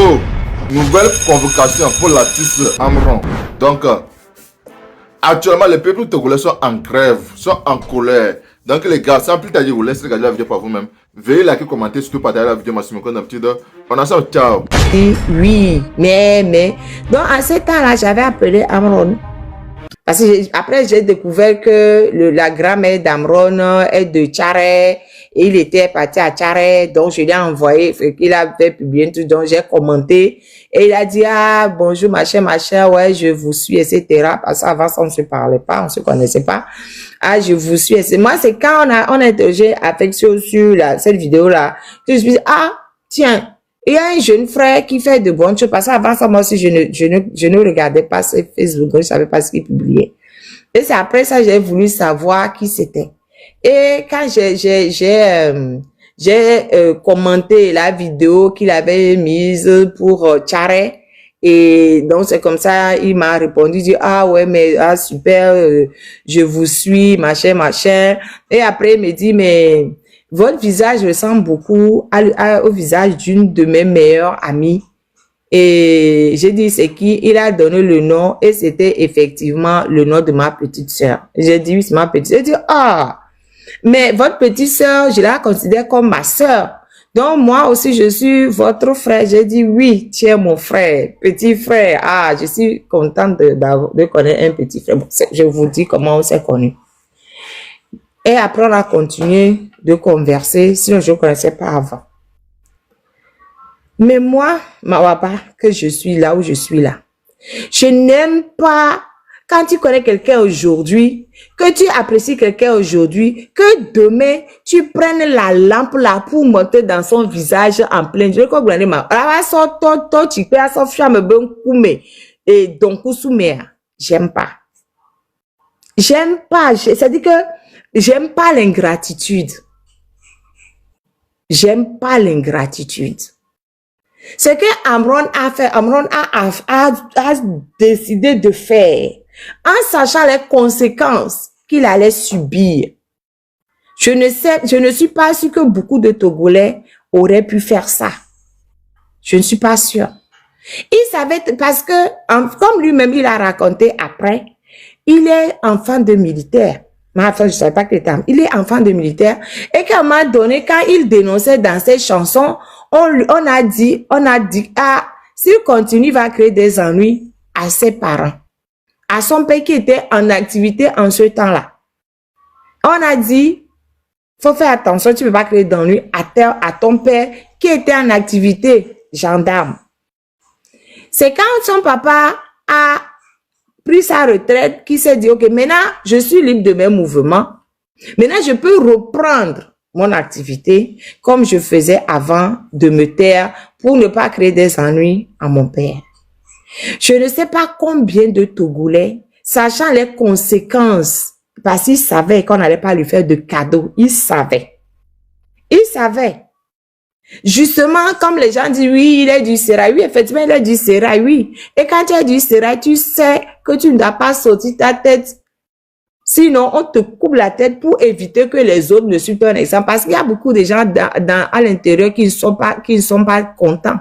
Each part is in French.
Oh, nouvelle convocation pour l'artiste Amron. Donc, actuellement, les peuples togolais sont en grève, sont en colère. Donc, les gars, sans plus tarder, vous laissez regarder la vidéo par vous-même. Veuillez liker, commenter, surtout partager la vidéo maximum comme d'habitude. On a ça, ciao. Oui, mais. Donc, en ce temps-là, j'avais appelé Amron. Parce que après, j'ai découvert que la grand-mère d'Amron est de Tchare. Et il était parti à Tchare. Donc, je lui ai envoyé, il avait publié un truc, donc j'ai commenté. Et il a dit, ah, bonjour, machin, ouais, je vous suis, etc. Parce qu'avant ça, on ne se parlait pas, on ne se connaissait pas. Ah, je vous suis. Moi, c'est quand on a interrogé Affection sur cette vidéo-là, que je me suis dit, ah, tiens, il y a un jeune frère qui fait de bonnes choses. Parce qu'avant ça, moi aussi, je ne regardais pas ce Facebook, donc je savais pas ce qu'il publiait. Et c'est après ça, j'ai voulu savoir qui c'était. Et quand j'ai commenté la vidéo qu'il avait mise pour Tchare, et donc c'est comme ça, il m'a répondu, dit, ah ouais, mais ah, super, je vous suis, machin. Et après, il me dit, mais votre visage ressemble beaucoup au visage d'une de mes meilleures amies. Et j'ai dit, c'est qui? Il a donné le nom et c'était effectivement le nom de ma petite sœur. J'ai dit, oui, c'est ma petite sœur. Il dit, ah, mais votre petite sœur, je la considère comme ma sœur. Donc, moi aussi, je suis votre frère. J'ai dit, oui, tu es mon frère, petit frère. Ah, je suis contente de connaître un petit frère. Bon, je vous dis comment on s'est connus. Et après, on a continué de converser, sinon je ne connaissais pas avant. Mais moi, Mawaba, que je suis là où je suis là, je n'aime pas quand tu connais quelqu'un aujourd'hui, que tu apprécies quelqu'un aujourd'hui, que demain, tu prennes la lampe là pour monter dans son visage en plein. Je comprends j'aime pas. J'aime pas. C'est-à-dire que j'aime pas l'ingratitude. J'aime pas l'ingratitude. Ce que Amron a fait, Amron a décidé de faire, en sachant les conséquences qu'il allait subir. Je ne suis pas sûre que beaucoup de Togolais auraient pu faire ça. Je ne suis pas sûre. Il savait, parce que, comme lui-même il a raconté après, il est enfant de militaire. Mais enfin, je ne savais pas qu'il était enfant. Il est enfant de militaire. Et qu'à un moment donné, quand il dénonçait dans ses chansons, on a dit, ah, s'il continue, il va créer des ennuis à ses parents. À son père qui était en activité en ce temps-là. On a dit, faut faire attention, tu ne peux pas créer d'ennuis à ton père qui était en activité gendarme. C'est quand son papa a pris sa retraite qu'il s'est dit, ok, maintenant, je suis libre de mes mouvements. Maintenant, je peux reprendre mon activité comme je faisais avant de me taire pour ne pas créer des ennuis à mon père. Je ne sais pas combien de Togolais, sachant les conséquences, parce qu'il savait qu'on n'allait pas lui faire de cadeaux, il savait. Il savait. Justement, comme les gens disent, oui, il est du sérail. Oui, effectivement, il est du sérail, oui. Et quand tu es du sérail, tu sais que tu ne dois pas sortir ta tête. Sinon, on te coupe la tête pour éviter que les autres ne suivent un exemple. Parce qu'il y a beaucoup de gens à l'intérieur qui ne sont pas contents.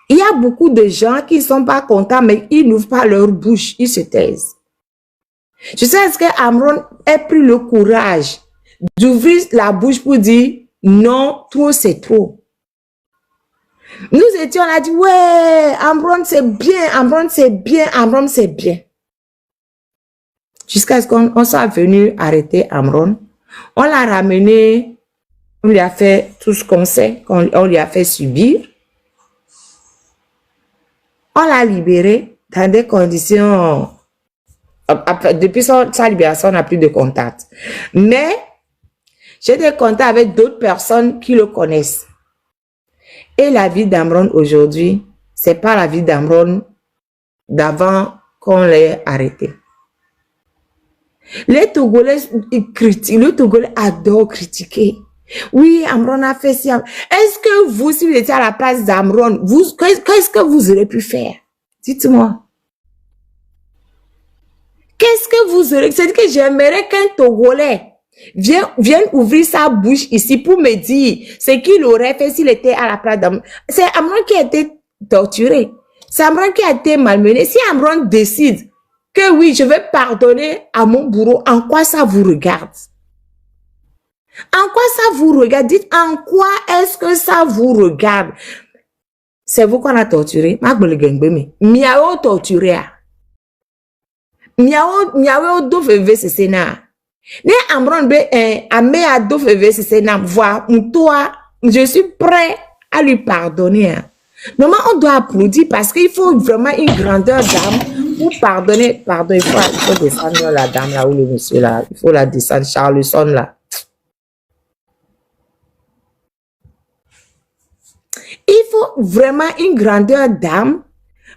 Il y a beaucoup de gens qui ne sont pas contents, mais ils n'ouvrent pas leur bouche, ils se taisent. Je sais que Amron a pris le courage d'ouvrir la bouche pour dire non, trop c'est trop. Nous étions, on a dit, ouais, Amron c'est bien, Amron c'est bien, Amron c'est bien. Jusqu'à ce qu'on soit venu arrêter Amron. On l'a ramené, on lui a fait tout ce qu'on sait, on lui a fait subir. On l'a libéré dans des conditions. Depuis sa libération, on n'a plus de contact. Mais j'ai des contacts avec d'autres personnes qui le connaissent. Et la vie d'Amron aujourd'hui, c'est pas la vie d'Amron d'avant qu'on l'ait arrêté. Les Togolais critiquent, le Togolais adore critiquer. Oui, Amron a fait ça. Est-ce que vous, si vous étiez à la place d'Amron, qu'est-ce que vous aurez pu faire? Dites-moi. Qu'est-ce que vous aurez? C'est-à-dire que j'aimerais qu'un Togolais vienne ouvrir sa bouche ici pour me dire ce qu'il aurait fait s'il était à la place d'Amron. C'est Amron qui a été torturé. C'est Amron qui a été malmené. Si Amron décide que oui, je vais pardonner à mon bourreau, en quoi ça vous regarde? En quoi ça vous regarde? Dites, en quoi est-ce que ça vous regarde? C'est vous qu'on a torturé. Miao torturé. Miao do feve se sena. Ne Amron be ame a do feve se sena. Voir, toi, je suis prêt à lui pardonner. Normalement, on doit applaudir parce qu'il faut vraiment une grandeur d'âme pour pardonner. Pardon, il faut descendre la dame là ou le monsieur là. Il faut la descendre, Charleson là. Il faut vraiment une grandeur d'âme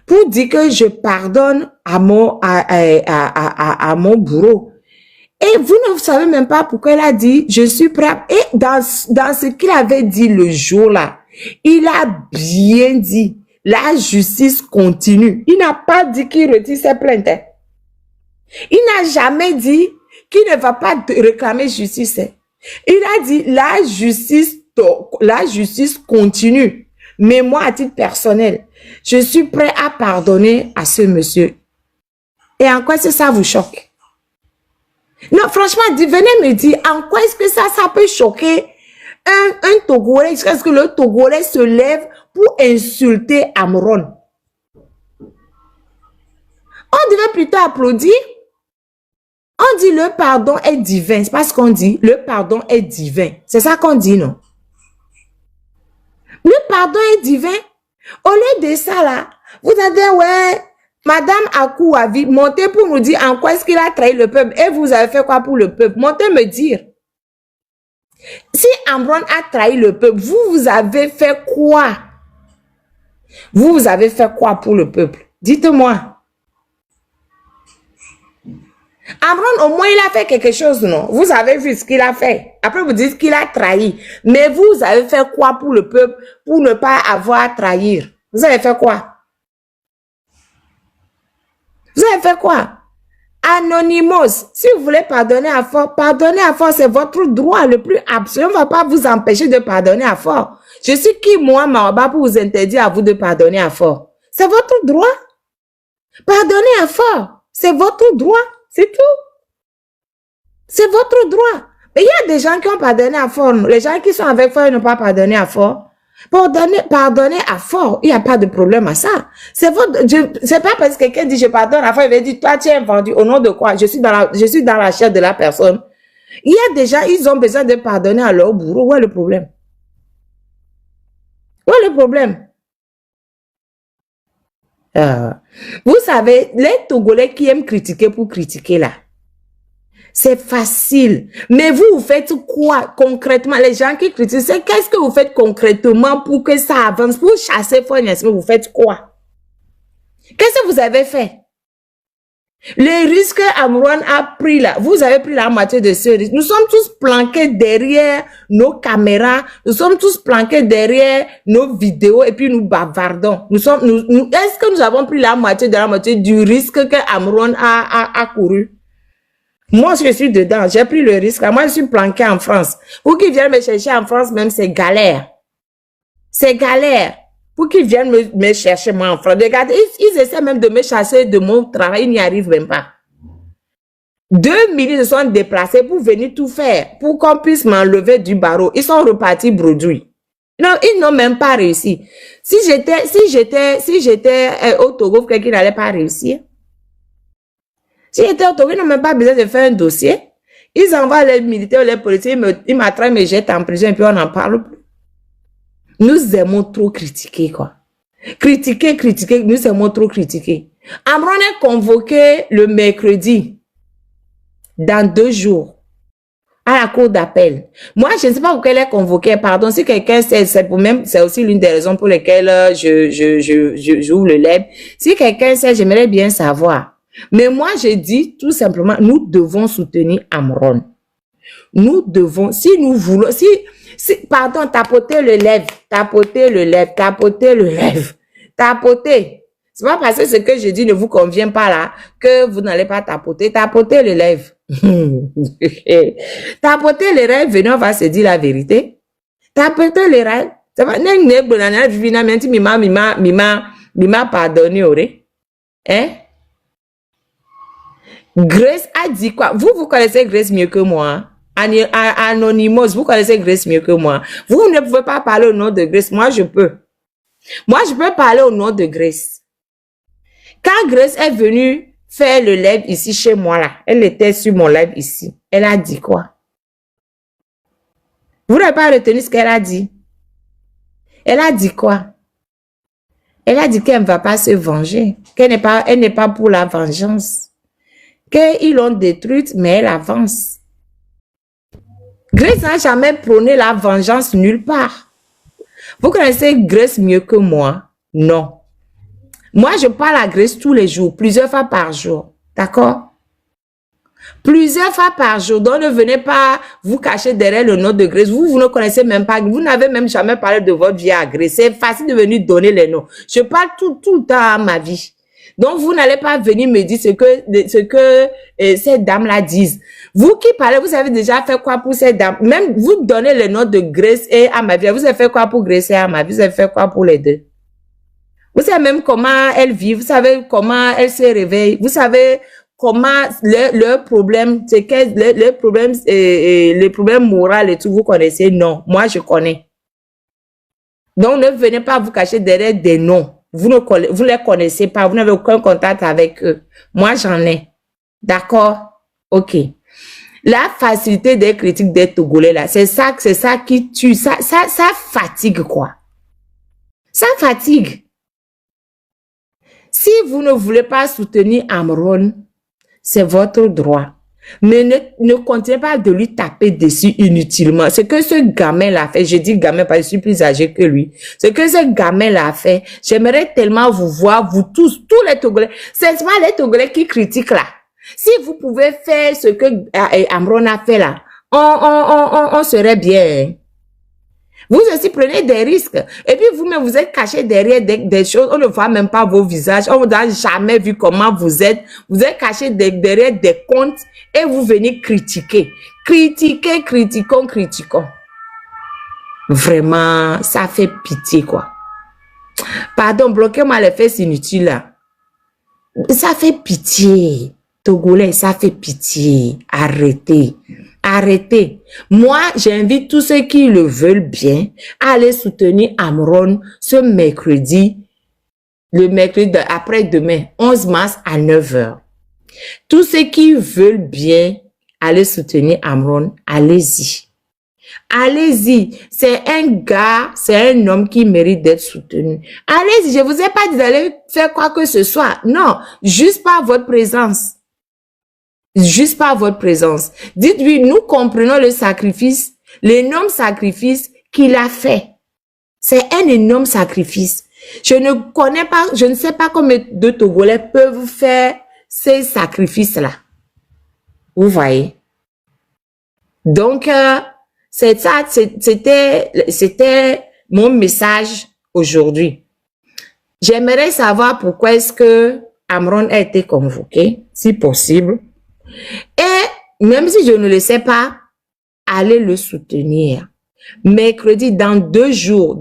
pour dire que je pardonne à mon bourreau. Et vous ne savez même pas pourquoi il a dit, je suis prêt. Et dans ce qu'il avait dit le jour-là, il a bien dit, la justice continue. Il n'a pas dit qu'il retire ses plaintes. Il n'a jamais dit qu'il ne va pas réclamer justice. Il a dit, la justice continue. Mais moi, à titre personnel, je suis prêt à pardonner à ce monsieur. Et en quoi est-ce que ça vous choque? Non, franchement, venez me dire, en quoi est-ce que ça peut choquer un Togolais? Est-ce que le Togolais se lève pour insulter Amron? On devait plutôt applaudir. On dit le pardon est divin. C'est pas ce qu'on dit. Le pardon est divin. C'est ça qu'on dit, non? Le pardon est divin. Au lieu de ça, là, vous avez, ouais, Madame Akouavi, montez pour nous dire en quoi est-ce qu'il a trahi le peuple. Et vous avez fait quoi pour le peuple? Montez me dire. Si Amron a trahi le peuple, vous avez fait quoi? Vous avez fait quoi pour le peuple? Dites-moi. Amron, au moins, il a fait quelque chose, non? Vous avez vu ce qu'il a fait. Après, vous dites qu'il a trahi. Mais vous avez fait quoi pour le peuple pour ne pas avoir à trahir? Vous avez fait quoi? Vous avez fait quoi? Anonymous, si vous voulez pardonner à fort, c'est votre droit le plus absolu. On ne va pas vous empêcher de pardonner à fort. Je suis qui, moi, Maoba, pour vous interdire à vous de pardonner à fort? C'est votre droit. Pardonner à fort, c'est votre droit. C'est tout. C'est votre droit. Mais il y a des gens qui ont pardonné à fort. Les gens qui sont avec fort, ils n'ont pas pardonné à fort. Pardonner à fort, il n'y a pas de problème à ça. C'est pas parce que quelqu'un dit je pardonne à fort, il va dire toi tu es vendu. Au nom de quoi? Je suis dans la chair de la personne. Il y a des gens, ils ont besoin de pardonner à leur bourreau. Où est le problème? Où est le problème? Vous savez, les Togolais qui aiment critiquer pour critiquer là, c'est facile. Mais vous faites quoi concrètement? Les gens qui critiquent, c'est qu'est-ce que vous faites concrètement pour que ça avance? Pour chasser Fournier, vous faites quoi? Qu'est-ce que vous avez fait? Les risques qu'Amron a pris là, vous avez pris la moitié de ce risque. Nous sommes tous planqués derrière nos caméras, nous sommes tous planqués derrière nos vidéos et puis nous bavardons. Est-ce que nous avons pris la moitié de la moitié du risque qu'Amron a couru? Moi, je suis dedans, j'ai pris le risque. Moi, je suis planqué en France. Pour qu'ils viennent me chercher en France, même, c'est galère. C'est galère. Pour qu'ils viennent me chercher, moi, en France. Regardez, ils essaient même de me chasser de mon travail. Ils n'y arrivent même pas. 2 milliers se sont déplacés pour venir tout faire, pour qu'on puisse m'enlever du barreau. Ils sont repartis bredouille. Non, ils n'ont même pas réussi. Si j'étais au Togo, quelqu'un n'allait pas réussir. Si j'étais au Togo, ils n'ont même pas besoin de faire un dossier. Ils envoient les militaires, les policiers, ils m'attrapent, me jettent en prison et puis on n'en parle plus. Nous aimons trop critiquer, quoi. Critiquer, nous aimons trop critiquer. Amron est convoqué le mercredi, dans 2 jours, à la cour d'appel. Moi, je ne sais pas pourquoi elle est convoquée, pardon. Si quelqu'un sait, c'est aussi l'une des raisons pour lesquelles j'ouvre le lab. Si quelqu'un sait, j'aimerais bien savoir. Mais moi, je dis tout simplement, nous devons soutenir Amron. Nous devons, si nous voulons, pardon, tapoter le lèvre. C'est pas parce que ce que je dis ne vous convient pas là, que vous n'allez pas tapoter le lèvre. T'as porté les rêves, venez, on va se dire la vérité. T'as porté les rêves. Ça va, m'a pardonné, hein? Grace a dit quoi? Vous connaissez Grace mieux que moi. Anonymous, vous connaissez Grace mieux que moi. Vous ne pouvez pas parler au nom de Grace. Moi, je peux. Moi, je peux parler au nom de Grace. Quand Grace est venue faire le live ici chez moi, là, elle était sur mon live ici. Elle a dit quoi? Vous n'avez pas retenu ce qu'elle a dit? Elle a dit quoi? Elle a dit qu'elle ne va pas se venger. Elle n'est pas pour la vengeance. Qu'ils l'ont détruite, mais elle avance. Grace n'a jamais prôné la vengeance nulle part. Vous connaissez Grace mieux que moi? Non. Moi, je parle à Grace tous les jours, plusieurs fois par jour. D'accord? Plusieurs fois par jour. Donc, ne venez pas vous cacher derrière le nom de Grace. Vous ne connaissez même pas. Vous n'avez même jamais parlé de votre vie à Grace. C'est facile de venir donner les noms. Je parle tout le temps à ma vie. Donc, vous n'allez pas venir me dire ce que ces dames-là disent. Vous qui parlez, vous avez déjà fait quoi pour ces dames? Même vous donnez les noms de Grace et à ma vie. Vous avez fait quoi pour Grace et à ma vie? Vous avez fait quoi pour les deux? Vous savez même comment elles vivent. Vous savez comment elles se réveillent. Vous savez comment leur problème, c'est que les problèmes moraux et tout, vous connaissez? Non, moi je connais. Donc, ne venez pas vous cacher derrière des noms. Vous les connaissez pas, vous n'avez aucun contact avec eux. Moi, j'en ai. D'accord? Ok. La facilité des critiques des Togolais, là, c'est ça qui tue. Ça fatigue, quoi. Ça fatigue. Si vous ne voulez pas soutenir Amron, c'est votre droit. Mais ne continuez pas de lui taper dessus inutilement. Ce que ce gamin l'a fait, je dis gamin parce que je suis plus âgé que lui. Ce que ce gamin l'a fait, j'aimerais tellement vous voir, vous tous les Togolais. C'est pas les Togolais qui critiquent là. Si vous pouvez faire ce que Amron a fait là, on serait bien. Vous aussi prenez des risques. Et puis vous-même, vous êtes caché derrière des choses. On ne voit même pas vos visages. On ne vous a jamais vu comment vous êtes. Vous êtes caché derrière des comptes et vous venez critiquer. Critiquons. Vraiment, ça fait pitié, quoi. Pardon, bloquez-moi les fesses inutiles, là. Ça fait pitié. Togolais, ça fait pitié. Arrêtez. Moi, j'invite tous ceux qui le veulent bien à aller soutenir Amron ce mercredi, le mercredi après-demain, 11 mars à 9h. Tous ceux qui veulent bien aller soutenir Amron, allez-y. Allez-y. C'est un gars, c'est un homme qui mérite d'être soutenu. Allez-y. Je vous ai pas dit d'aller faire quoi que ce soit. Non, juste par votre présence. Juste par votre présence. Dites-lui, nous comprenons le sacrifice, l'énorme sacrifice qu'il a fait. C'est un énorme sacrifice. Je ne sais pas combien de Togolais peuvent faire ces sacrifices-là. Vous voyez? Donc, c'était mon message aujourd'hui. J'aimerais savoir pourquoi est-ce que Amron a été convoqué, si possible. Et même si je ne le sais pas, allez le soutenir. Mercredi, dans 2 jours,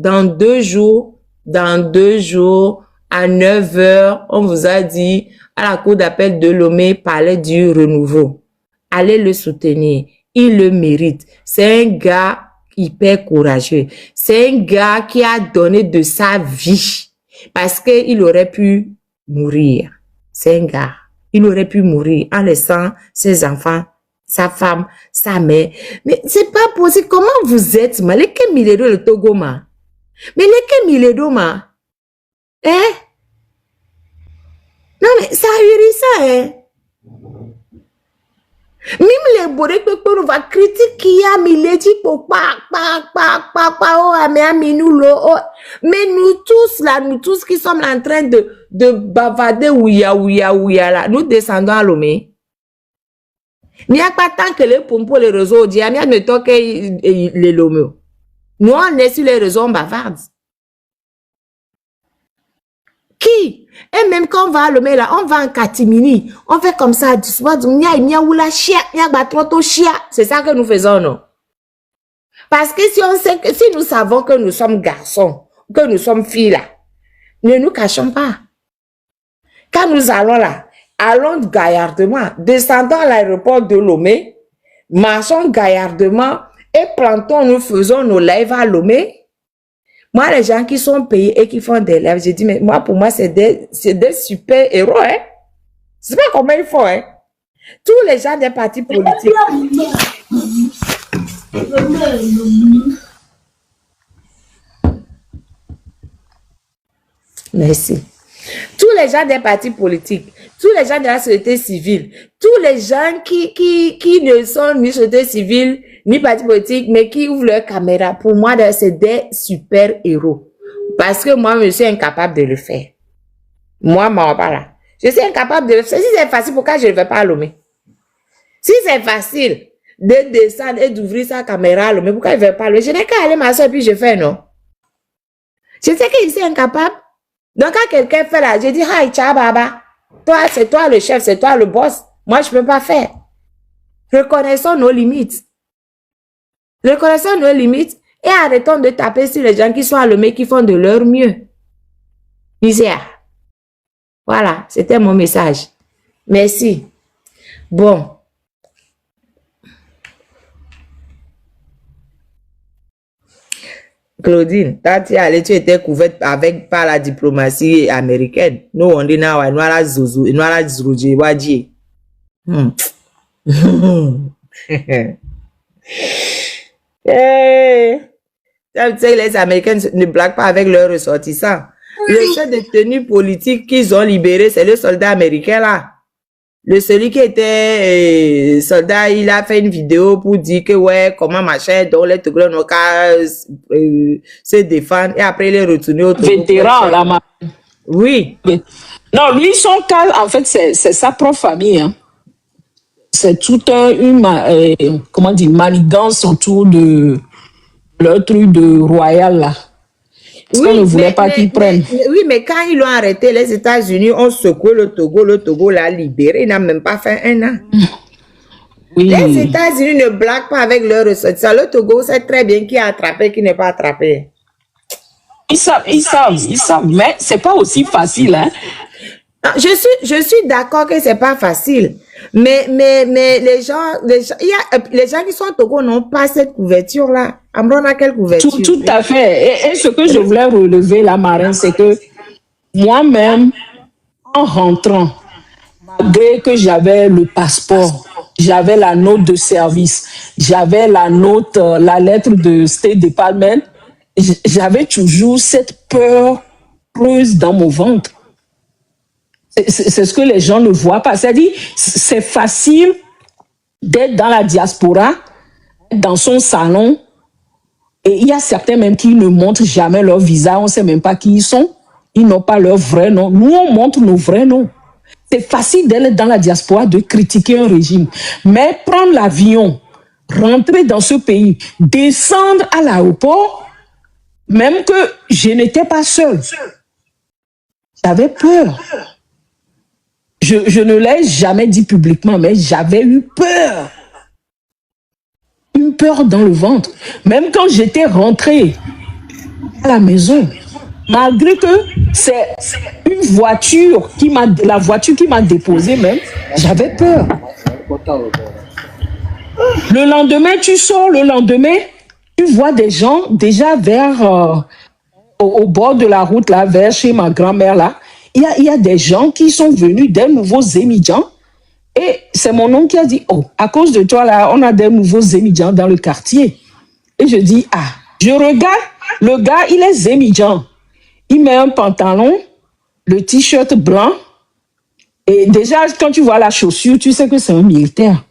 à 9h, on vous a dit, à la cour d'appel de Lomé, palais du renouveau. Allez le soutenir. Il le mérite. C'est un gars hyper courageux. C'est un gars qui a donné de sa vie parce qu'il aurait pu mourir. C'est un gars. Il aurait pu mourir en laissant ses enfants, sa femme, sa mère. Mais c'est pas possible. Comment vous êtes, ma? Les Kemiledo le Togo, ma? Mais les Kemiledo, ma? Hein? Non, mais ça ahurissant, hein? Même les borés que on va critiquer, mais les dit pour mais nous tous là, nous tous qui sommes en train de bavarder ouya là, nous descendons à Lomé. Il n'y a pas tant que les pompos, les réseaux, il y a ne toque les Lomé. Nous on est sur les réseaux, on bavarde. Qui Oui. Et même quand on va à Lomé, là, on va en catimini. On fait comme ça, doucement. C'est ça que nous faisons, non? Parce que si on sait que, si nous savons que nous sommes garçons, que nous sommes filles là, ne nous cachons pas. Quand nous allons là, allons gaillardement, descendons à l'aéroport de Lomé, marchons gaillardement et plantons, nous faisons nos lives à Lomé. Moi, les gens qui sont payés et qui font des lives, j'ai dit, mais moi, pour moi, c'est des super héros, hein. Je sais pas comment il faut, hein. Tous les gens des partis politiques. Merci. Tous les gens des partis politiques, tous les gens de la société civile, tous les gens qui ne sont ni société civile, ni parti politique, mais qui ouvrent leur caméra, pour moi, c'est des super héros. Parce que moi, je suis incapable de le faire. Moi, là. Je suis incapable de le faire. Si c'est facile, pourquoi je ne vais pas à Lomé? Si c'est facile de descendre et d'ouvrir sa caméra à Lomé, pourquoi je ne vais pas à Lomé? Je n'ai qu'à aller m'asseoir puis je fais, non? Je sais que je suis incapable. Donc, quand quelqu'un fait là, je dis, hi, ciao, baba. Toi, c'est toi le chef, c'est toi le boss. Moi, je ne peux pas faire. Reconnaissons nos limites. Reconnaissons nos limites et arrêtons de taper sur les gens qui sont à Lomé, qui font de leur mieux. Misère. Voilà, c'était mon message. Merci. Bon. Claudine, quand tu es allée, tu étais couverte par la diplomatie américaine. Nous, on dit, nous, on a zouzou, nous, on a zouzou, wadji. Les Américains ne blaguent pas avec leurs ressortissants. Le seul détenu politique qu'ils ont libéré, c'est le soldat américain là. Celui qui était soldat, il a fait une vidéo pour dire que ouais, comment machin, donc les Togolais n'ont qu'à se défendre et après il est retourné au Togo. Vétéran là, oui. Non, lui, son cas, en fait, c'est sa propre famille. Hein. C'est toute une comment dire, manigance autour de leur truc de royal là. Parce qu'on ne voulait pas qu'ils prennent. Oui, mais quand ils l'ont arrêté, les États-Unis ont secoué le Togo l'a libéré, il n'a même pas fait 1 an. Oui. Les États-Unis ne blaguent pas avec leurs ressortissants. Le Togo sait très bien qui a attrapé, qui n'est pas attrapé. Ils savent, mais c'est pas aussi facile, hein. Je suis d'accord que c'est pas facile, mais les gens qui sont au Togo n'ont pas cette couverture là. Amron a quelle couverture? Tout à fait. Et ce que je voulais relever là, Marin, c'est que moi-même, en rentrant, malgré que j'avais le passeport, j'avais la note de service, j'avais la lettre de State Department, j'avais toujours cette peur creuse dans mon ventre. C'est ce que les gens ne voient pas. C'est-à-dire, c'est facile d'être dans la diaspora, dans son salon, et il y a certains même qui ne montrent jamais leur visa, on ne sait même pas qui ils sont, ils n'ont pas leur vrai nom. Nous, on montre nos vrais noms. C'est facile d'être dans la diaspora, de critiquer un régime, mais prendre l'avion, rentrer dans ce pays, descendre à l'aéroport, même que je n'étais pas seule, j'avais peur. Je ne l'ai jamais dit publiquement, mais j'avais eu peur. Une peur dans le ventre. Même quand j'étais rentrée à la maison, malgré que c'est la voiture qui m'a déposée même, j'avais peur. Le lendemain, tu sors, tu vois des gens déjà vers, au bord de la route, là, vers chez ma grand-mère, là. Il y a des gens qui sont venus, des nouveaux émigrants. Et c'est mon oncle qui a dit, oh, à cause de toi, là, on a des nouveaux émigrants dans le quartier. Et je dis, ah, je regarde, le gars, il est émigrant. Il met un pantalon, le t-shirt blanc. Et déjà, quand tu vois la chaussure, tu sais que c'est un militaire.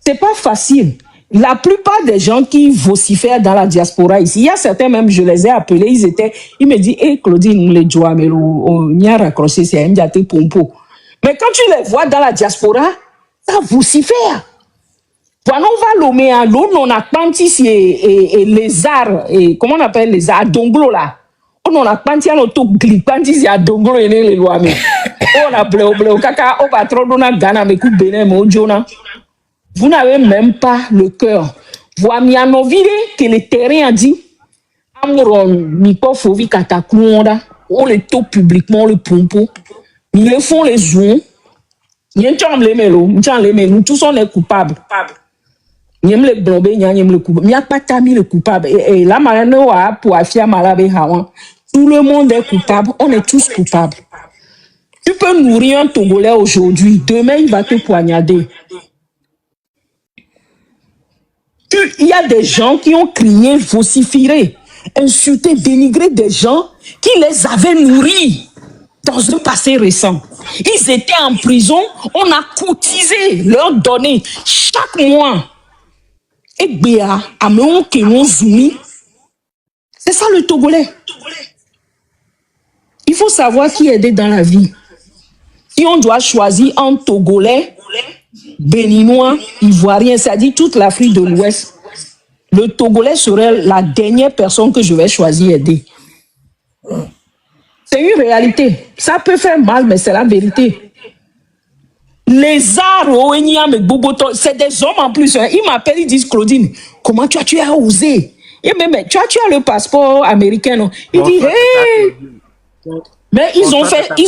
C'est pas facile. La plupart des gens qui vocifèrent dans la diaspora ici, il y a certains même, je les ai appelés, ils me disent, hé Claudine, les joies, mais on y a raccroché, c'est un diaté pompo. Mais quand tu les vois dans la diaspora, ça vocifère. Voilà, on va Lomé, l'eau, on a Pantis et les arts, et comment on appelle les arts, Donglo là. On a panti à l'auto panti si a dongro et les lois mais on a bleu caca au patron on a Ghana mais coup bénin mon Jonah. Vous n'avez même pas le cœur. Voici à nos villes que le terrain a dit amour mi pas faut vivre katakounda on le top publiquement le pompo ils le font les jours ils nous tous on est coupables. Nyem le blombe nyem le coupable. Mia pas tami le coupable. Et la malano a pour affia malabe hawan. Tout le monde est coupable. On est tous coupables. Tu peux nourrir un Togolais aujourd'hui. Demain, il va te poignarder. Il y a des gens qui ont crié, vociféré, insulté, dénigré des gens qui les avaient nourris dans un passé récent. Ils étaient en prison. On a cotisé leurs données chaque mois. Et Béa, Améon, Kémon, Zoumi. C'est ça le Togolais. Il faut savoir qui aider dans la vie. Si on doit choisir un Togolais, Béninois, Ivoirien, c'est-à-dire toute l'Afrique de l'Ouest, le Togolais serait la dernière personne que je vais choisir aider. C'est une réalité. Ça peut faire mal, mais c'est la vérité. Les arts, c'est des hommes en plus. Ils m'appellent, ils disent Claudine, comment tu as osé? Et même, tu as le passeport américain. Non? Il dit, hey! Mais ils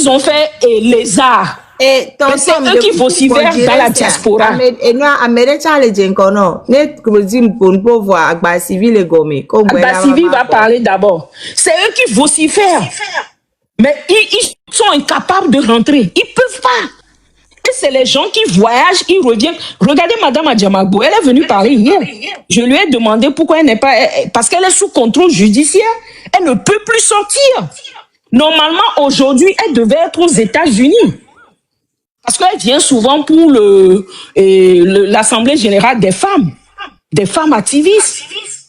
ont fait les arts. Et c'est eux qui vocifèrent dans la diaspora. Et nous, Américains, les gens qu'on a, pour voir Agba Civil et Gomé. Agba Civil va parler d'abord. C'est eux qui vocifèrent. Mais ils sont incapables de rentrer. Ils peuvent pas. Et c'est les gens qui voyagent, ils reviennent. Regardez Madame Adjamagbo, elle est venue parler hier. Je lui ai demandé pourquoi elle n'est pas... Parce qu'elle est sous contrôle judiciaire. Elle ne peut plus sortir. Normalement, aujourd'hui, elle devait être aux États-Unis. Parce qu'elle vient souvent pour l'Assemblée générale des femmes activistes,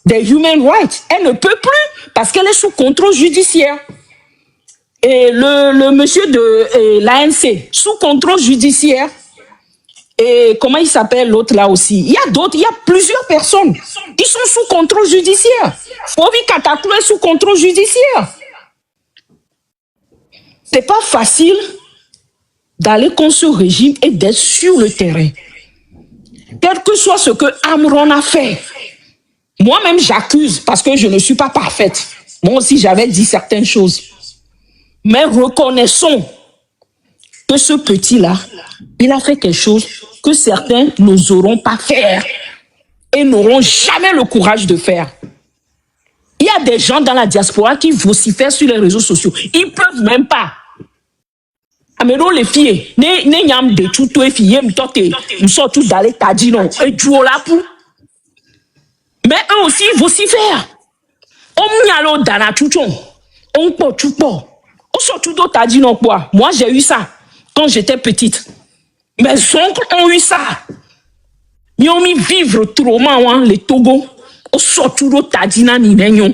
des human rights. Elle ne peut plus parce qu'elle est sous contrôle judiciaire. Et le monsieur de l'ANC, sous contrôle judiciaire. Et comment il s'appelle l'autre là aussi? Il y a d'autres, il y a plusieurs personnes. Ils sont sous contrôle judiciaire. Fovi Katakou est sous contrôle judiciaire. C'est pas facile d'aller contre ce régime et d'être sur le terrain. Quel que soit ce que Amron a fait, moi-même j'accuse parce que je ne suis pas parfaite. Moi aussi j'avais dit certaines choses. Mais reconnaissons que ce petit-là, il a fait quelque chose que certains n'oseront pas faire et n'auront jamais le courage de faire. Il y a des gens dans la diaspora qui vocifèrent sur les réseaux sociaux. Ils ne peuvent même pas. Ameno les filles, ne nyam de tout les filles, nous sommes tous dans les tadino et tu là pour. Mais eux aussi vocifèrent. On mialo dans la touchon, on peut tout pas. On sort tout d'autres tadino quoi. Moi j'ai eu ça quand j'étais petite. Mes oncles ont eu ça. Ils ont mis vivre trauma les Togo. On sort tout d'autres tadina ni nenyon.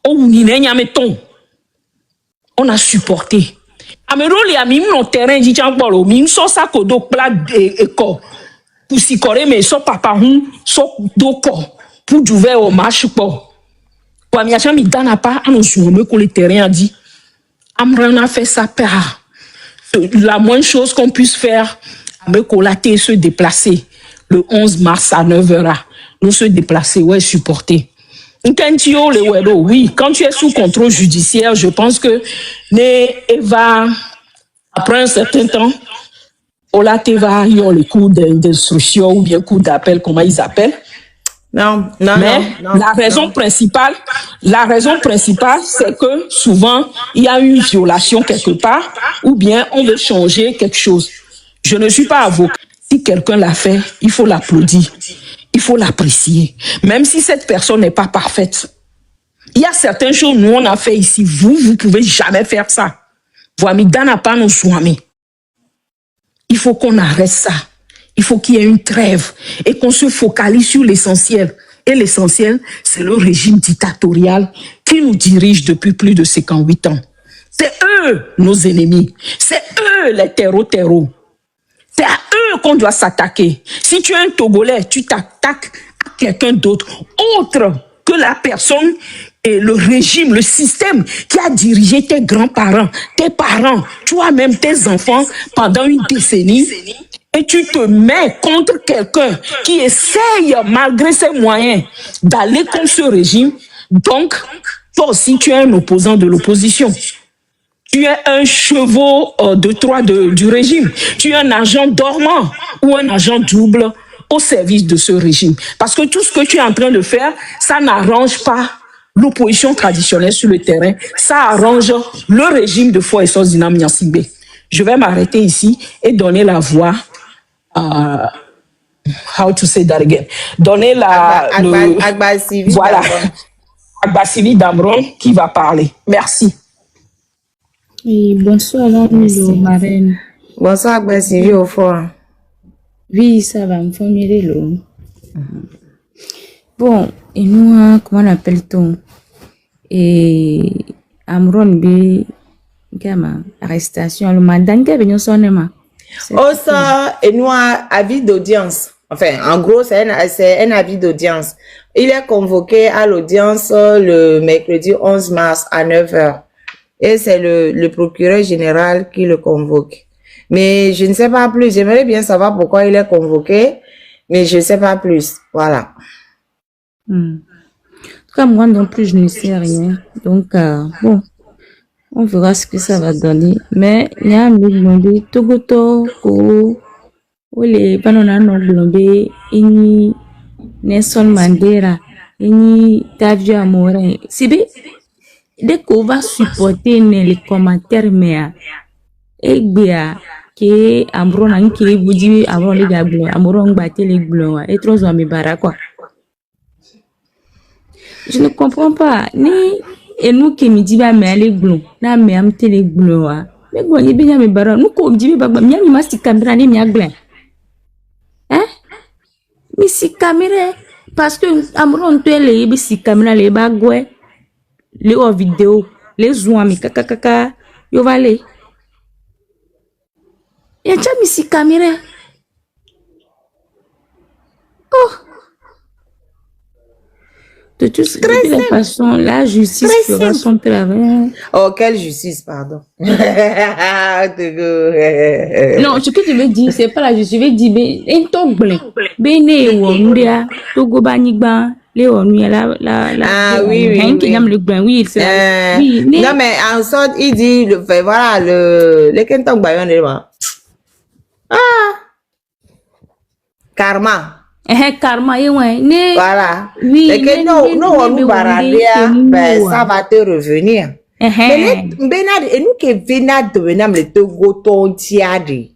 On ni nenyameton. On a supporté. Ameroli a mis mon terrain dit chambolo, mi so sa kodo plat eko. Pour si coré mais so papa hun so doko pour jouer au match po. Pour mi acha mi dana pas à nos joueurs que le terrain a dit. Amran a fait sa part. La moindre chose qu'on puisse faire, avec Kolaté se déplacer le 11 mars à 9h. Nous se déplacer, ouais, supporter. Oui, quand tu es sous contrôle judiciaire, je pense que après un certain temps, Olate va y avoir le coup d'instruction ou bien coup d'appel, comment ils appellent. Non. La raison principale, c'est que souvent, il y a une violation quelque part ou bien on veut changer quelque chose. Je ne suis pas avocat. Si quelqu'un l'a fait, il faut l'applaudir. Il faut l'apprécier. Même si cette personne n'est pas parfaite. Il y a certaines choses nous on a fait ici. Vous pouvez jamais faire ça. Il faut qu'on arrête ça. Il faut qu'il y ait une trêve et qu'on se focalise sur l'essentiel. Et l'essentiel, c'est le régime dictatorial qui nous dirige depuis plus de 58 ans. C'est eux nos ennemis. C'est eux les terreaux. C'est à eux qu'on doit s'attaquer. Si tu es un Togolais, tu t'attaques à quelqu'un d'autre, autre que la personne et le régime, le système qui a dirigé tes grands-parents, tes parents, toi-même, tes enfants pendant une décennie, et tu te mets contre quelqu'un qui essaye, malgré ses moyens, d'aller contre ce régime, donc, toi aussi, tu es un opposant de l'opposition. Tu es un chevau de Troie du régime. Tu es un agent dormant ou un agent double au service de ce régime. Parce que tout ce que tu es en train de faire, ça n'arrange pas l'opposition traditionnelle sur le terrain. Ça arrange le régime de Faure Essozinam Gnassingbé. Je vais m'arrêter ici et donner la voix à... How to say that again? Donner Agba Sivi voilà. Damron. Agba Sivi Damron qui va parler. Merci. Oui, bonsoir, l'homme marraine. Bonsoir, Agba Sivi au fort. Oui, ça va me formuler l'eau. Bon, et nous, comment on appelle-t-on? Et Amron B. Gama, arrestation, le mandat qui est venu sonner ma. Ça, et nous, avis d'audience. Enfin, en gros, c'est un avis d'audience. Il est convoqué à l'audience le mercredi 11 mars à 9h. Et c'est le procureur général qui le convoque. Mais je ne sais pas plus. J'aimerais bien savoir pourquoi il est convoqué, mais je ne sais pas plus. Voilà. En tout cas, moi non plus, je ne sais rien. Donc, bon, on verra ce que ça va donner. Mais il y a un blondé, Togoto, ou les bananes non blondés, et Nelson Mandela, et Tavio Amorin. C'est bien. Dès qu'on va supporter les commentaires, mais et bien que Amron a qui vous dit avant les gars blancs, Amron battait les blancs et trop amis bara quoi. Je ne comprends pas ni et nous qui me dit bah mais les blancs, na mais am télé blancs. Mais quoi ni bien mes bara nous comme dit bah mais mi masti caméra ni mi blanc. Hein? Mais si caméra parce que Amron tu les bi si caméra les bagoué les vidéo les zoom kaka yo va aller. Il y a déjà mis si caméra. Oh. De toutes les façons, la justice fera son travail. Oh, quelle justice, pardon. Non, ce que je veux dire, c'est pas la justice. Je veux dire, ben, un blanc. Ben, Togo Banigba, Ah oui, oui. Oui, c'est oui. Non, mais en sorte, il dit, voilà, le Kentok Bayon est là. Ah! Karma. Karma, Voilà. Oui, et que non, on nous baradia, ben, ça va te revenir. Mais et nous qui venons de venir le Togo tontiadi.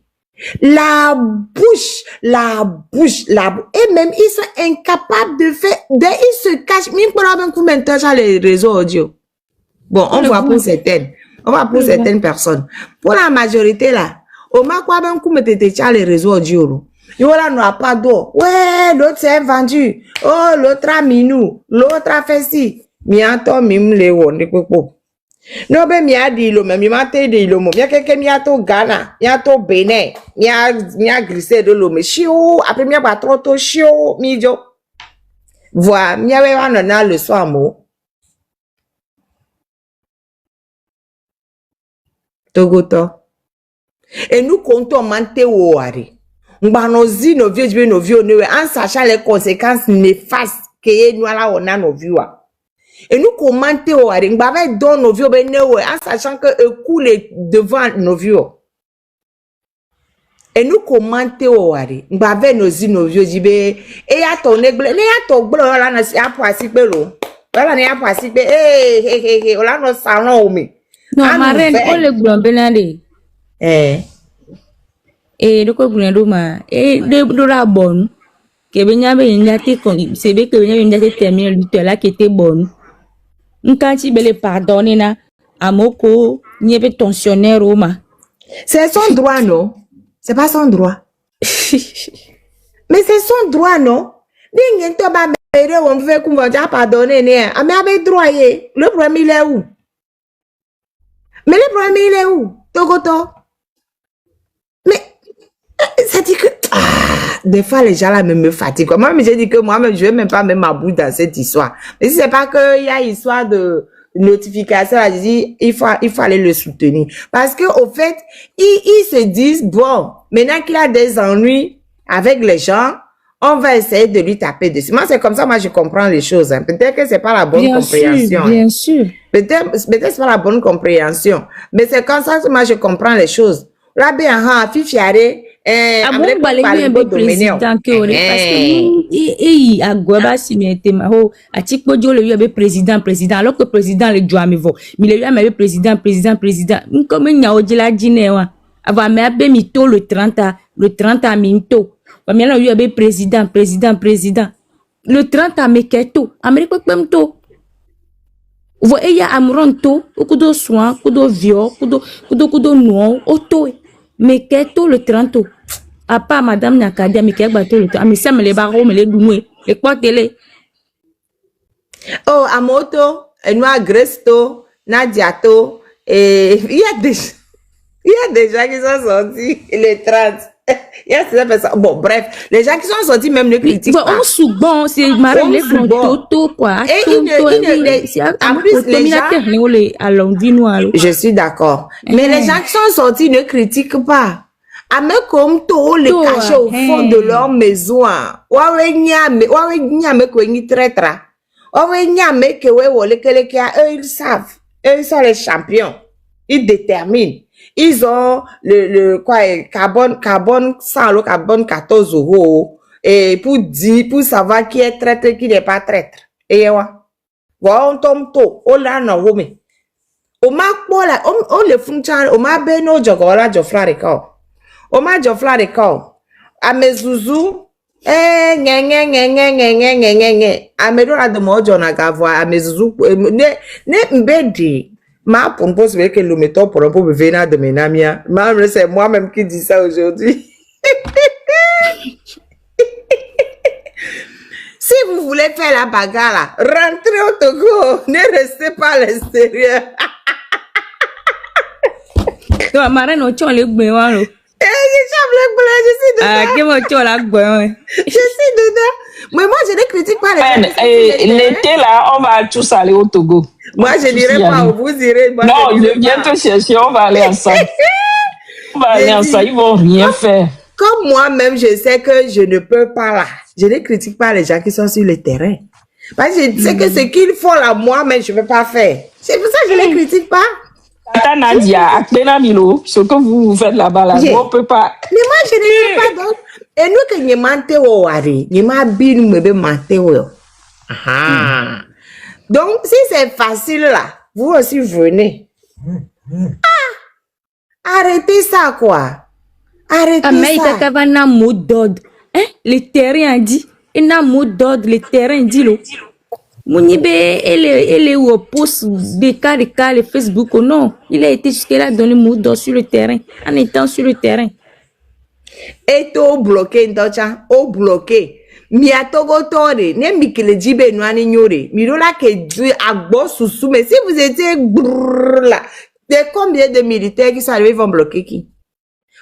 La bouche, et même ils sont incapables de faire, ils se cachent, même pour avoir un coup maintenant sur les réseaux audio. Bon, on va pour certaines personnes. Pour la majorité là, on m'a quoi ben coup mettre sur les réseaux audio. Il voilà n'a pas d'eau. Ouais, l'autre s'est vendu. Oh, l'autre a mis nous, l'autre a fait ci. Miato mim le won de popo. No be mi adi lo me mi mate de lo mo mi keke mi ato Ghana mi ato Benin mi a glissé de lo me chiou après mi a pas trop to chiou mi jo voilà mi avait un le soir mo Togoto et nous comptons monter au ari mbanozi nos vieux en sachant les conséquences néfastes que nous ala on a nos vieux. Et nous commentons au haring, avec don nos vieux en sachant que coule devant nos vieux. Et nous commentons au haring, avec nos vieux jibe, et à ton égle, ne à ton blanc, là, n'a pas si bello. Voilà, n'a pas si bello, on a nos salons, mais. Non, ma reine, on le blanc belandé. Et le cobrando ma, et de la bonne, que venia bien c'est bien que venia bien terminer le là qui était bonne. Quand tu veux pardonner na amoko n'y avait tensionnaire ma. C'est son droit non? C'est pas son droit. Mais c'est son droit non? N'ingé to ba mere on veut qu'on va déjà pardonner né. Ah mais avec droit yé. Le problème il est où? Mais le problème il est où? Togoto. Mais ça dit que des fois, les gens là me fatiguent. Moi, j'ai dit que moi-même, je vais même pas mettre ma bouche dans cette histoire. Mais si c'est pas qu'il y a histoire de notification, là, je dis, il faut aller le soutenir. Parce que, au fait, ils se disent, bon, maintenant qu'il a des ennuis avec les gens, on va essayer de lui taper dessus. Moi, c'est comme ça, moi, je comprends les choses. Hein. Peut-être que c'est pas la bonne Bien compréhension. sûr, hein. bien sûr. Peut-être c'est pas la bonne compréhension. Mais c'est comme ça que moi, je comprends les choses. Là, bien, fifiare, Ah bon, balé bien président que on est parce que agwaba si mais tema ho atikpo jo le yebe président alors que président le jo amevo mi le yebe président comme nya ojila jinewa ava me abe mito le 30 à minto ba mi la yebe président le 30 à meketo amerique pemto vo eya amronto kudo soin kudo vio kudo no oto mais keto le 30 à part madame Nakadia mais qu'elle bateau le temps mais ça me les barreaux me les doués les quoi télé oh amoto noa gresto nadiato et il y a des gens qui sont sortis les 30 il y a ces personnes bon bref les gens qui sont sortis même ne critiquent pas on souvent c'est marre les bons toto quoi et en plus les gens je suis d'accord mais les gens qui sont sortis ne critiquent pas Ame comme tout les cachés au fond de leur maison. Wawe nyame kwengi traître. Wawe nyame kewe wole kelekia. Eux ils savent. Eux ils sont les champions. Ils déterminent. Ils ont le carbone 100 le carbone 14 euros. Et pour savoir qui est traître qui n'est pas traître. Et wa on tombe tôt. On l'a non wome. On m'a pola on le fonctionne. On m'a beno jogola jofla rekao. Oma jofla rekao. Amezuzu. Amedo la de mojo na gavoa. Amezuzu. Ne mbedi. Ma pour me poser que le méthode pour un peu venir de mes amis. C'est moi-même qui dis ça aujourd'hui. Si vous voulez faire la bagarre là, rentrez au Togo. Ne restez pas à l'extérieur. Toi, Marine, on tient les gouvernements. Je suis dedans. Mais moi, je ne critique pas les l'été là, on va tous aller au Togo. Moi, je dirais pas où vous irez. Non, je viens te chercher, on va aller ensemble. On va aller ensemble, ils vont rien faire. Comme moi-même, je sais que je ne peux pas là. Je ne critique pas les gens qui sont sur le terrain. Parce que je sais que ce qu'ils font là, moi-même, je ne peux pas faire. C'est pour ça que je ne les critique pas. Tata Nadia, Akpena Milo, ce que vous faites là-bas, là, on ne peut pas. Mais moi, je ne sais pas. Donc, et nous, que nous mentons, nous mentons. Donc, si c'est facile là, vous aussi venez. Arrêtez ça, quoi. Arrêtez mais ça. il y a un mot d'ordre. Le terrain dit. Il y a un mot d'ordre, le terrain dit. Mounibe, elle est au poste des cas, le Facebook, non. Il a été jusque-là donné mot d'ordre sur le terrain, en étant sur le terrain. Et tout bloqué, Ndocha, au bloqué. Mi a togo tore, ne mi kele jibe no ani nyore. Mi rola ke du agbo susu, mais si vous étiez là, de combien de militaires qui sont arrivés vont bloquer qui?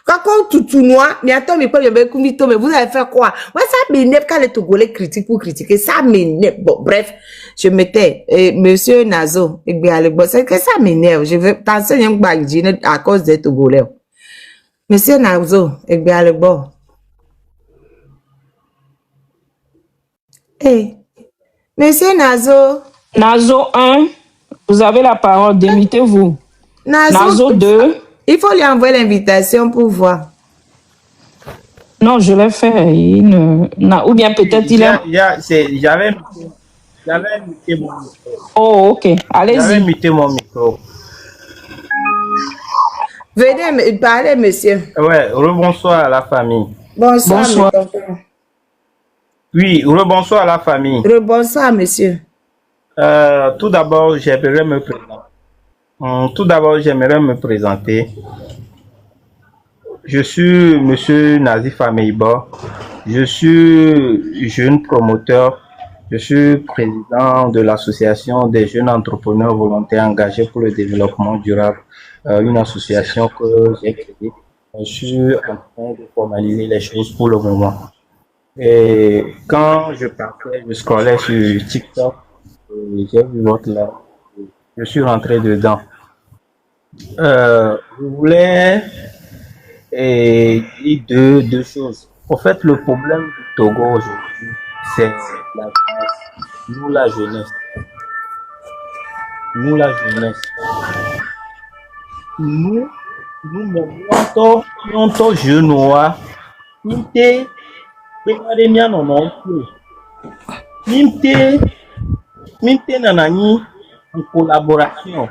Quand tout noir, mais attends, mais pas bien kumito, mais vous avez fait quoi? Moi, ça m'énerve quand les Togolais critiquent pour critiquer, ça m'énerve. Bon, bref, je mettais, monsieur Nazo, c'est que ça m'énerve. Je veux t'enseigner à cause des Togolais. Monsieur Nazo, bon. Hey, monsieur Nazo. Nazo 1, vous avez la parole, démitez-vous. Nazo 2. Il faut lui envoyer l'invitation pour voir. Non, je l'ai fait. Ou bien peut-être il a... J'avais muté mon micro. Oh, ok. Allez-y. J'avais muté mon micro. Venez parler, monsieur. Ouais, rebonsoir à la famille. Bonsoir. Oui, rebonsoir à la famille. Rebonsoir, monsieur. Tout d'abord, j'aimerais me présenter. Je suis monsieur Nazif Ameiba. Je suis jeune promoteur. Je suis président de l'association des jeunes entrepreneurs volontaires engagés pour le développement durable. Une association que j'ai créée. Je suis en train de formaliser les choses pour le moment. Et quand je partais, je scrollais sur TikTok, et j'ai vu votre live. Je suis rentré dedans. Je voulais dire deux choses. En fait, le problème du Togo aujourd'hui, c'est la jeunesse. Nous, la jeunesse. Nous, la jeunesse. Nous, nous, nous, jeunes noirs, Mimte, Benademia non non plus. Mimte nanani en collaboration.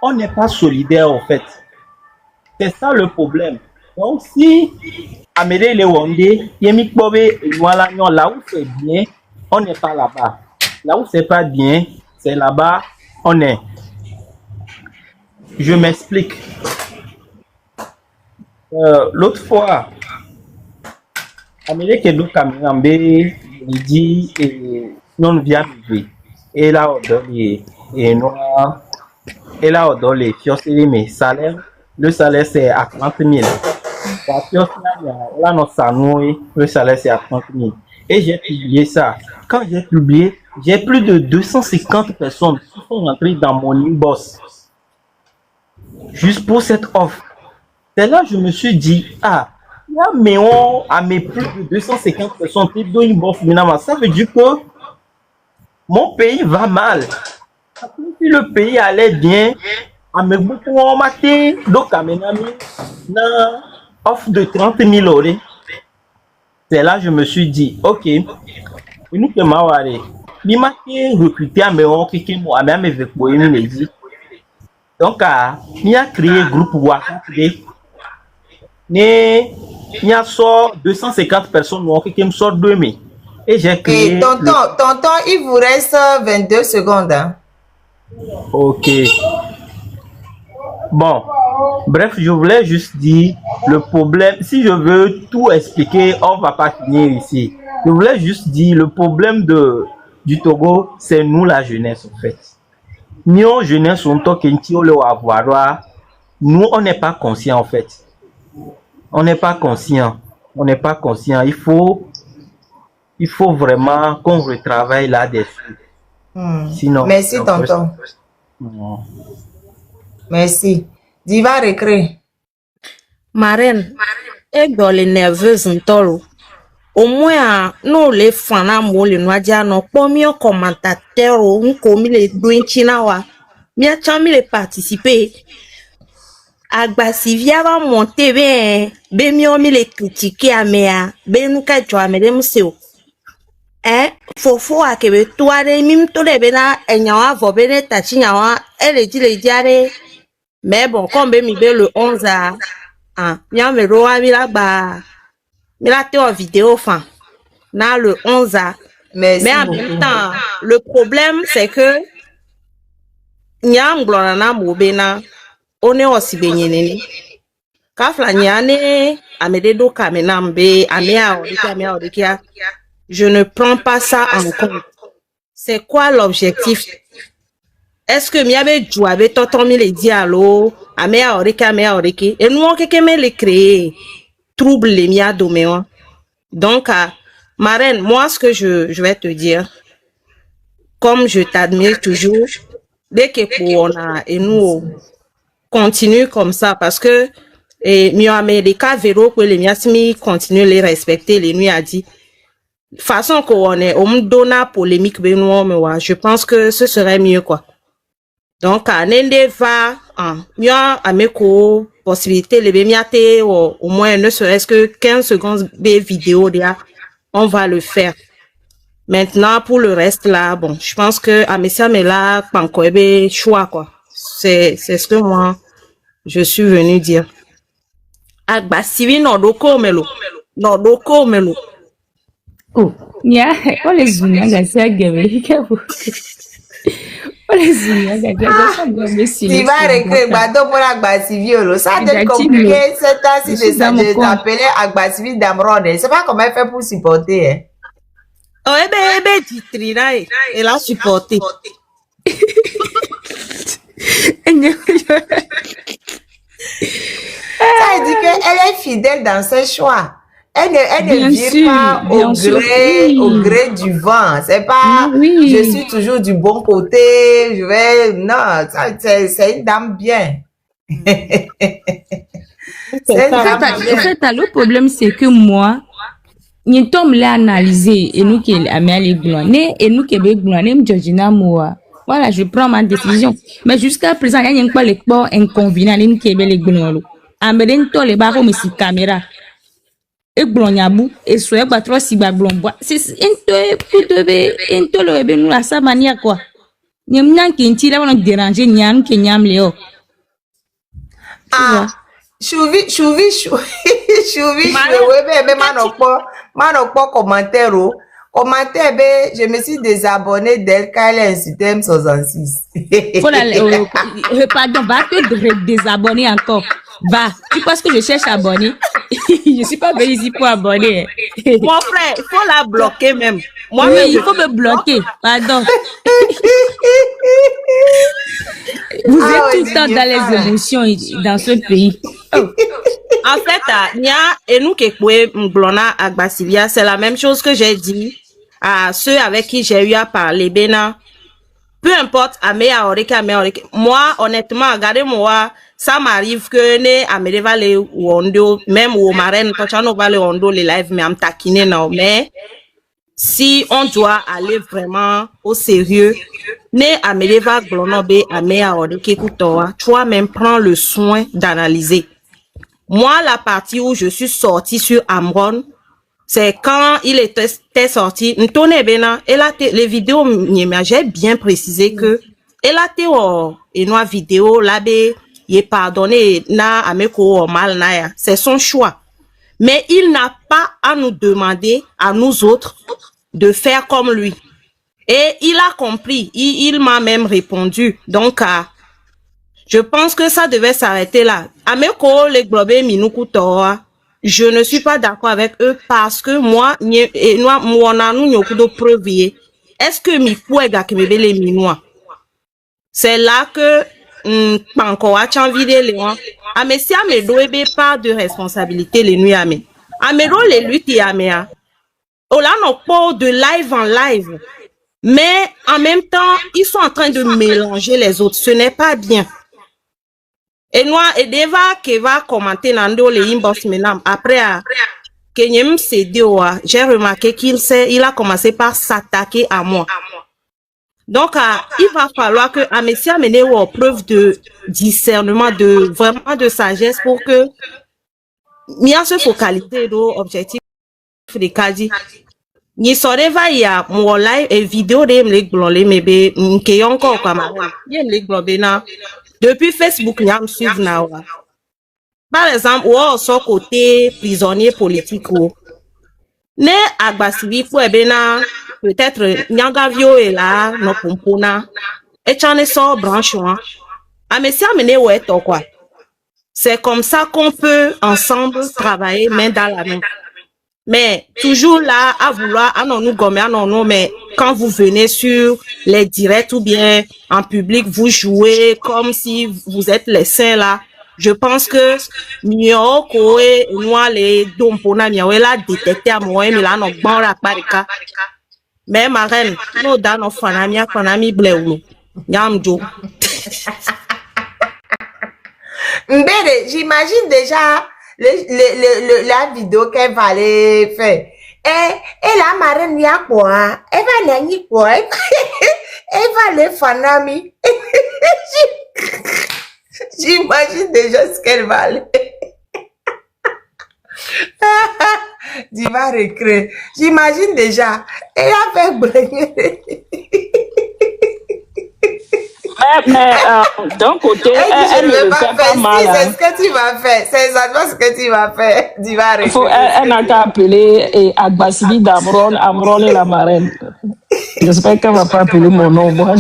On n'est pas solidaire en fait. C'est ça le problème. Donc si Amédée Lewandé, Yemi Kobe, voilà, là où c'est bien, on n'est pas là-bas. Là où c'est pas bien, c'est là-bas, on est. Je m'explique. L'autre fois, Amédée Kedo Kamirambe, il dit, non vient vivre. Et là, on donne les fiocés, mais salaire, le salaire c'est à 30 000. Là, notre sanoui, le salaire c'est à 30 000. Et j'ai publié ça. Quand j'ai publié, j'ai plus de 250 personnes qui sont rentrées dans mon inbox. Juste pour cette offre. C'est là que je me suis dit, ah, là, mais on a mis plus de 250 personnes qui donnent une bourse finalement. Ça veut dire que mon pays va mal. Si le pays allait bien, avec beaucoup de matin, donc à une offre de 30 000 euros. C'est là que je me suis dit, ok, nous que m'awaré. Bima qui recruté à mes qui moi à mes dit. Donc il a créé groupe WhatsApp il y a 250 personnes qui me sortent 2000. Et j'ai créé. Et tonton, il vous reste 22 secondes. Hein? Ok. Bon, bref, je voulais juste dire le problème. Si je veux tout expliquer, on va pas finir ici. Je voulais juste dire le problème du Togo, c'est nous la jeunesse en fait. Nous jeunesse on nous on n'est pas conscient en fait. On n'est pas conscient. On n'est pas conscient. Il faut vraiment qu'on retravaille là-dessus. Sinon. Merci tonton. Merci. Diva Récré. Marraine, et dans les nerveuses ntolo. Au moins, nous les fans mo le noadia no pomio commentateur ou comme les douinchina wa. Mia chami les participer. Agbasivia va monter ben mio mi les critiquer à mea ben nous ka joa me dem seo. Fofo akebe tuare mim to le bena enyawa vo bene tachi nyawa ele di le diare. Mais bon, comme ben mi be le 11 à mia me roa mi la ba mi la te en vidéo fin. Na le 11 à. Merci mais en beaucoup. même temps, le problème c'est que nyam glorana mo bena on est aussi benyeneni. Kafla nyane amede do kamenambe amea odikia. Je ne prends pas ça en compte. C'est quoi l'objectif? Est-ce que miabe jouabe toton mi le dialo amea oriki et nous on me les créer trouble les mia doméo. Donc Marraine, moi ce que je vais te dire, comme je t'admire toujours, dès que pour on a et nous continue comme ça parce que les cas véro que les miasmi continuent les respecter les nuits a dit façon qu'on est on me donne polémique benoît mais ouais, je pense que ce serait mieux quoi. Donc nende va mieux à mes possibilité les bémiate au moins ne serait-ce que 15 secondes de vidéo là on va le faire. Maintenant pour le reste là bon je pense que Amesia mais là pankoebe choix quoi. C'est ce que moi je suis venu dire. Agba sivi no doko melo. Oh, yeah, on les zunia gasia gebe ikebu. On les zunia gasia gebe si. Diva Récré, bateau pour Agba Sivi olo. Ça devient compliqué cette temps-ci de t'appeler Agba Sivi d'Amron. C'est pas comment elle fait pour supporter. Hein. Oh, ebe titrina et la supporter. Ça dit qu'elle est fidèle dans ses choix. Elle ne Bien vire sûr, pas bien sûr, au oui. gré du vent. C'est pas, je Oui. suis toujours du bon côté, je vais, non, c'est une dame bien. C'est C'est une ça. dame Au bien. fait, le problème, c'est que moi, nous sommes là analyser et nous qui amène les glouanes et nous qui glouanes Georgina moi. Voilà, je prends ma décision. Mais jusqu'à présent, il y a pas les ports inconvénients nous qui les glouanes. Amène toi les barreaux mais si caméra. Et glonyabu et soit pas trop si ba glonbois. C'est un le be nous à sa manière quoi. Nyam nyan qui ntira on déranger nyam qui nyam léo. Tu vois? Chouvi, mais manokpo commentaire oh. Commentaire, je me suis désabonné d'elle quand elle a insulté M66. Faut la, pardon, va te désabonner encore. Va. Tu penses que je cherche à abonner? Je suis pas venue ici pour abonner. Mon frère, il faut la bloquer même. Moi, Oui, même, il faut me bloquer. Pardon. Vous êtes tout le temps dans les émotions dans ce pays. En fait, il y a et nous qui Mblona Agbasivia, c'est la même chose que j'ai dit à ceux avec qui j'ai eu à parler. Bena, peu importe, moi, honnêtement, regardez-moi, ça m'arrive que ne Amereva le Wondo, même au marraine, quand va le Wondo, les live, mais am taquiner non, mais si on doit aller vraiment au sérieux, ne Amereva Glonobe, Amea Oreke Kutoa, toi-même prends le soin d'analyser. Moi, la partie où je suis sortie sur Amron, c'est quand il était sorti. Ntone Bena, les vidéos, j'ai bien précisé que, elle a été une vidéo, là, il est pardonné, na, ameko, mal, na, c'est son choix. Mais il n'a pas à nous demander, à nous autres, de faire comme lui. Et il a compris, il m'a même répondu. Donc, je pense que ça devait s'arrêter là. Ameko, les globés, minuku, toa. Je ne suis pas d'accord avec eux parce que moi, est-ce que mi pouega que me les minois? C'est là que, pankoa chanvide les gens. Amesia me doebe pas de responsabilité les nuits ame. Amero les luttes amea. Ola non pas de live en live. Mais en même temps, ils sont en train de mélanger les autres. Ce n'est pas bien. Et moi, et Deva qui va commenter dans les inbox maintenant, après, Kenyem Sedewa, j'ai remarqué il a commencé par s'attaquer à moi. Donc, il va falloir que Amesia mène preuve de discernement, vraiment de sagesse pour que, Mia se focaliser dans l'objectif de Kadi. Ni soreva ya mon live et vidéo de me glonler mebe nke encore comme yem le globena depuis Facebook n'y a me suivre na wa. Par exemple ou so côté prisonnier politique ou ne Agbasibi pour ebena peut-être Nyangavio est là no pompona et chane so branchement amesia mene ouais to quoi. C'est comme ça qu'on peut ensemble travailler main dans la main. Mais toujours là à vouloir, nous gommer, non, mais quand vous venez sur les directs ou bien en public, vous jouez comme si vous êtes les saints là. Je pense que mieux que nous les dompona mieux là détecter à moi mais là non bon la parika. Mais ma reine, nous dans nos fanami bleu. Yamjo. Mbere, j'imagine déjà la vidéo qu'elle va aller faire. Et la marraine y a quoi? Elle va n'aller quoi? Elle va aller fanami. J'imagine déjà ce qu'elle va aller. Diva recré. J'imagine déjà. Elle a fait briller. Mais d'un côté, elle ne le fait pas mal. C'est ce que tu vas faire. C'est exactement ce que tu vas faire. Diva recré. Elle n'a qu'à appeler Agbasibi d'Amron, Amron et la marraine. J'espère qu'elle ne va pas appeler mon nom. Moi,